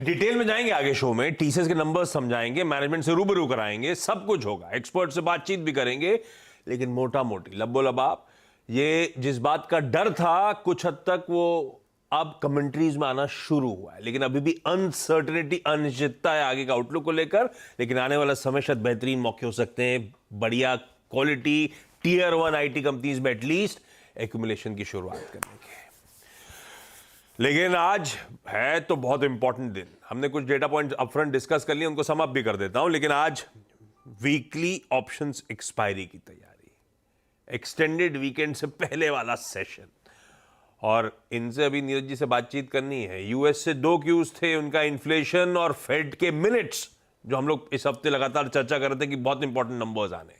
Detail में जाएंगे आगे शो में, टीसीएस के नंबर्स समझाएंगे, मैनेजमेंट से रूबरू कराएंगे, सब कुछ होगा, एक्सपर्ट से बातचीत भी करेंगे। लेकिन मोटा मोटी लब्बो लबाब ये जिस बात का डर था कुछ हद तक वो अब कमेंट्रीज में आना शुरू हुआ है, लेकिन अभी भी अनसर्टेनिटी, अनिश्चितता है आगे का आउटलुक को लेकर। लेकिन आने वाला समय शायद बेहतरीन मौके हो सकते हैं बढ़िया क्वालिटी टियर 1 आईटी कंपनीज में एटलीस्ट एक्यूमुलेशन की शुरुआत करने के। लेकिन आज है तो बहुत इंपॉर्टेंट दिन। हमने कुछ डेटा पॉइंट्स अपफ्रंट डिस्कस कर लिए, उनको सम अप भी कर देता हूं। लेकिन आज वीकली ऑप्शंस एक्सपायरी की तैयारी, एक्सटेंडेड वीकेंड से पहले वाला सेशन, और इनसे अभी नीरज जी से बातचीत करनी है। यूएस से 2 क्यूज थे, उनका इन्फ्लेशन और फेड के मिनट्स, जो हम लोग इस हफ्ते लगातार चर्चा कर रहे थे कि बहुत इंपॉर्टेंट नंबर्स आने।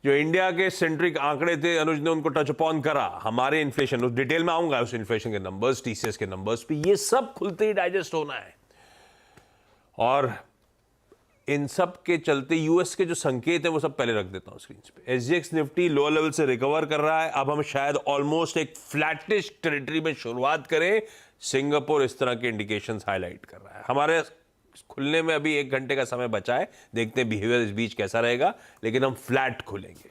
जो इंडिया के सेंट्रिक आंकड़े थे, अनुज ने उनको टच अपॉन करा। हमारे इन्फ्लेशन, उस डिटेल में आऊंगा, उस इन्फ्लेशन के नंबर्स, टीसीएस के नंबर्स पे, ये सब खुलते ही डाइजेस्ट होना है। और इन सब के चलते यूएस के जो संकेत है वो सब पहले रख देता हूं स्क्रीन पे। एसजीएक्स निफ्टी लो लेवल से रिकवर कर रहा है। अब हम शायद ऑलमोस्ट एक फ्लैटिश टेरिटरी में शुरुआत करें। सिंगापुर इस तरह के इंडिकेशंस हाईलाइट कर रहा है। हमारे खुलने में अभी 1 घंटे का समय बचा है, देखते हैं बिहेवियर इस बीच कैसा रहेगा, लेकिन हम फ्लैट खुलेंगे।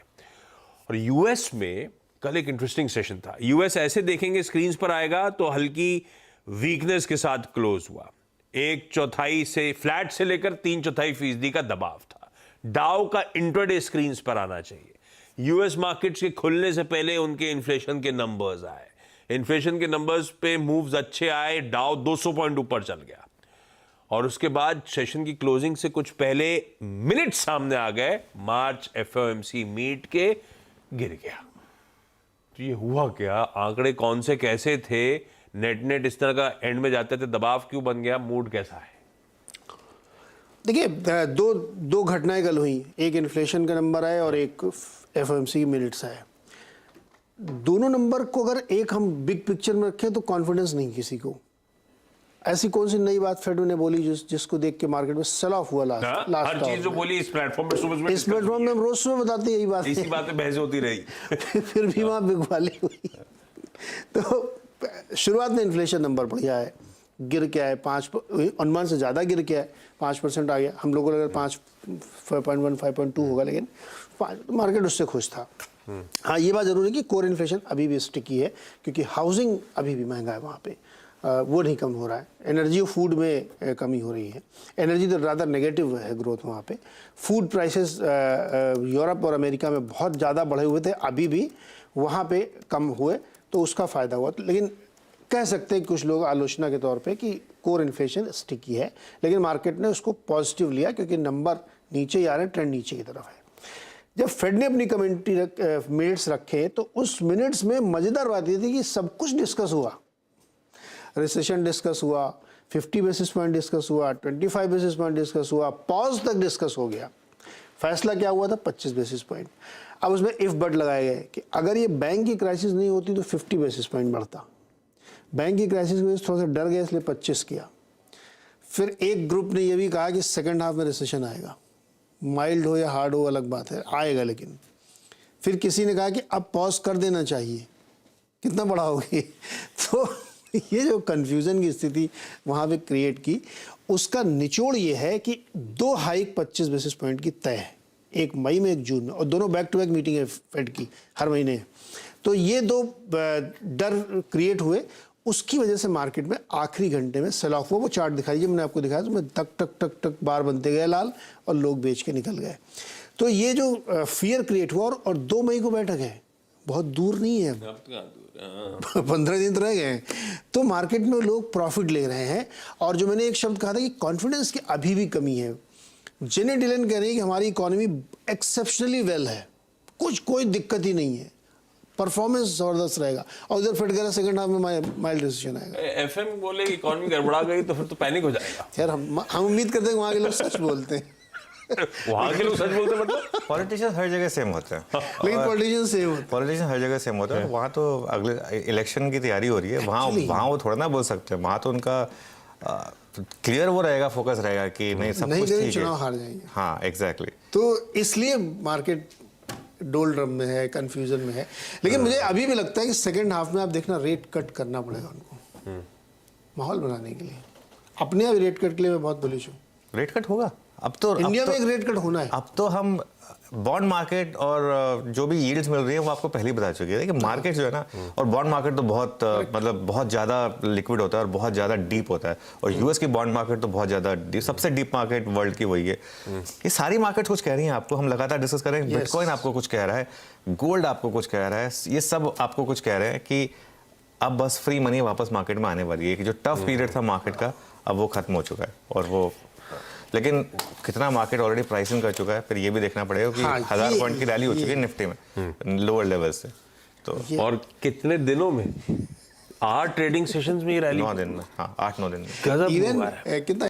और यूएस में कल एक इंटरेस्टिंग सेशन था। यूएस ऐसे देखेंगे, स्क्रीन पर आएगा तो हल्की वीकनेस के साथ क्लोज हुआ। 1/4 से फ्लैट से लेकर 3/4% का दबाव था। डाउ का इंट्राडे स्क्रीन पर आना चाहिए। यूएस मार्केट्स के खुलने से पहले उनके इन्फ्लेशन के नंबर्स आए। इन्फ्लेशन के नंबर्स पे मूव्स अच्छे आए, डाउ 200 पॉइंट ऊपर चल गया। और उसके बाद सेशन की क्लोजिंग से कुछ पहले मिनट सामने आ गए, मार्च एफओएमसी मीट के, गिर गया। तो ये हुआ क्या, आंकड़े कौन से कैसे थे, नेट इस तरह का एंड में जाते थे, दबाव क्यों बन गया, मूड कैसा है? देखिए, दो घटनाएं कल हुई। एक इन्फ्लेशन का नंबर आया और एक एफओएमसी मिनट्स आए। दोनों नंबर को अगर एक हम बिग पिक्चर में रखें तो कॉन्फिडेंस नहीं किसी को। ऐसी कौन सी नई बात फेड ने बोली जिसको देख के मार्केट में सेल ऑफ हुआ लास्ट हर चीज जो बोली इस प्लेटफॉर्म पे, इस प्लेटफॉर्म में हम रोज सुबह बताते यही बात, इसी बात पे बहस होती रही। फिर भी वहां बिगवाली हुई। तो शुरुआत में इन्फ्लेशन नंबर बढ़िया है, गिर के आए 5, अनुमान से ज़्यादा गिर के आए, 5% आ गया। हम लोगों को लगा 5.1 5.2 होगा, लेकिन मार्केट उससे खुश था। हाँ, ये बात जरूर है कि कोर इन्फ्लेशन अभी भी स्टिकी है, क्योंकि हाउसिंग अभी भी महंगा है वहाँ पे, वो नहीं कम हो रहा है। एनर्जी और फूड में कमी हो रही है। एनर्जी तो ज़्यादा नेगेटिव है ग्रोथ वहाँ पे। फूड प्राइसेस यूरोप और अमेरिका में बहुत ज़्यादा बढ़े हुए थे, अभी भी वहाँ पे कम हुए, तो उसका फ़ायदा हुआ। लेकिन कह सकते हैं कुछ लोग आलोचना के तौर पे कि कोर इन्फ्लेशन स्टिकी है, लेकिन मार्केट ने उसको पॉजिटिव लिया क्योंकि नंबर नीचे ही आ रहे हैं, ट्रेंड नीचे की तरफ है। जब फेड ने अपनी कमेंट्री मिनट्स रखे तो उस मिनट्स में मज़ेदार बात ये थी कि सब कुछ डिस्कस हुआ। रिसेशन डिस्कस हुआ, 50 बेसिस पॉइंट डिस्कस हुआ, 25 बेसिस पॉइंट डिस्कस हुआ, पॉज तक डिस्कस हो गया। फैसला क्या हुआ था? 25 बेसिस पॉइंट। अब उसमें इफ बट लगाए गए कि अगर ये बैंक की क्राइसिस नहीं होती तो 50 बेसिस पॉइंट बढ़ता। बैंक की क्राइसिस की वजह से थोड़ा सा डर गया, इसलिए 25 किया। फिर एक ग्रुप ने यह भी कहा कि सेकेंड हाफ में रिसेशन आएगा, माइल्ड हो या हार्ड हो अलग बात है, आएगा। लेकिन फिर किसी ने कहा कि अब पॉज कर देना चाहिए, कितना बढ़ाओगे? तो ये जो कन्फ्यूज़न की स्थिति वहाँ पे क्रिएट की, उसका निचोड़ ये है कि 2 हाइक 25 बेसिस पॉइंट की तय है, एक मई में एक जून में, और दोनों बैक टू बैक मीटिंग है फेड की हर महीने। तो ये 2 डर क्रिएट हुए, उसकी वजह से मार्केट में आखिरी घंटे में सेल ऑफ हुआ। वो चार्ट दिखाइए, मैंने आपको दिखाया, तो मैं टक टक टक टक बार बनते गए लाल, और लोग बेच के निकल गए। तो ये जो फियर क्रिएट हुआ, और 2 मई को बैठक है, बहुत दूर नहीं है, 15 दिन तो रह गए हैं। तो मार्केट में लोग प्रॉफिट ले रहे हैं। और जो मैंने एक शब्द कहा था कि कॉन्फिडेंस की अभी भी कमी है। जेनेट डिलन कह रही है कि हमारी इकोनॉमी एक्सेप्शनली वेल है, कोई दिक्कत ही नहीं है, परफॉर्मेंस जबरदस्त रहेगा। और उधर फिट गया सेकंड हाफ में माइल्ड रिसेशन आएगा। एफएम बोले कि इकोनॉमी गड़बड़ा गई तो फिर तो पैनिक हो जाएगा। यार हम उम्मीद करते हैं वहाँ के लोग सच बोलते हैं। वहाँ के लोग सच बोलते हैं, मतलब पॉलिटिशियन हर जगह सेम होते हैं। लेकिन पॉलिटिशियन हर जगह सेम होते हैं। वहाँ तो अगले इलेक्शन की तैयारी हो रही है, वहाँ वो थोड़ा ना बोल सकते हैं। वहाँ तो उनका क्लियर वो रहेगा, फोकस रहेगा कि नहीं सब कुछ ठीक है, चुनाव हार जाएंगे। हाँ, एग्जैक्टली। तो इसलिए मार्केट डोल ड्रम में है, कंफ्यूजन में है। लेकिन मुझे अभी भी लगता है कि सेकेंड हाफ में आप देखना रेट कट करना पड़ेगा उनको, माहौल बनाने के लिए। अपने आप रेट कट के लिए मैं बहुत बुलिश हूँ। रेट कट होगा अब तो, इंडिया में एक रेट कट होना है। अब तो हम बॉन्ड मार्केट और जो भी यील्ड्स मिल रही है वो आपको पहले ही बता चुकी है कि मार्केट जो है ना, और बॉन्ड मार्केट तो बहुत मतलब बहुत ज़्यादा लिक्विड होता है और बहुत ज़्यादा डीप होता है, और यूएस की बॉन्ड मार्केट तो बहुत ज़्यादा डीप, सबसे डीप मार्केट वर्ल्ड की वही है। ये सारी मार्केट कुछ कह रही हैं आपको, हम लगातार डिस्कस कर रहे हैं। बिटकॉइन आपको कुछ कह रहा है, गोल्ड आपको कुछ कह रहा है, ये सब आपको कुछ कह रहे हैं कि अब बस फ्री मनी वापस मार्केट में आने वाली है, कि जो टफ पीरियड था मार्केट का अब वो खत्म हो चुका है। और वो लेकिन कितना मार्केट ऑलरेडी प्राइसिंग कर चुका है, फिर ये भी देखना पड़ेगा कि 1000 पॉइंट की रैली हो चुकी है निफ्टी में लोअर लेवल से। तो और कितने दिनों में 8 ट्रेडिंग सेशंस में ये रैली, 9 दिन में, हाँ 8-9 दिन में। गजब इवन हुआ है। कितना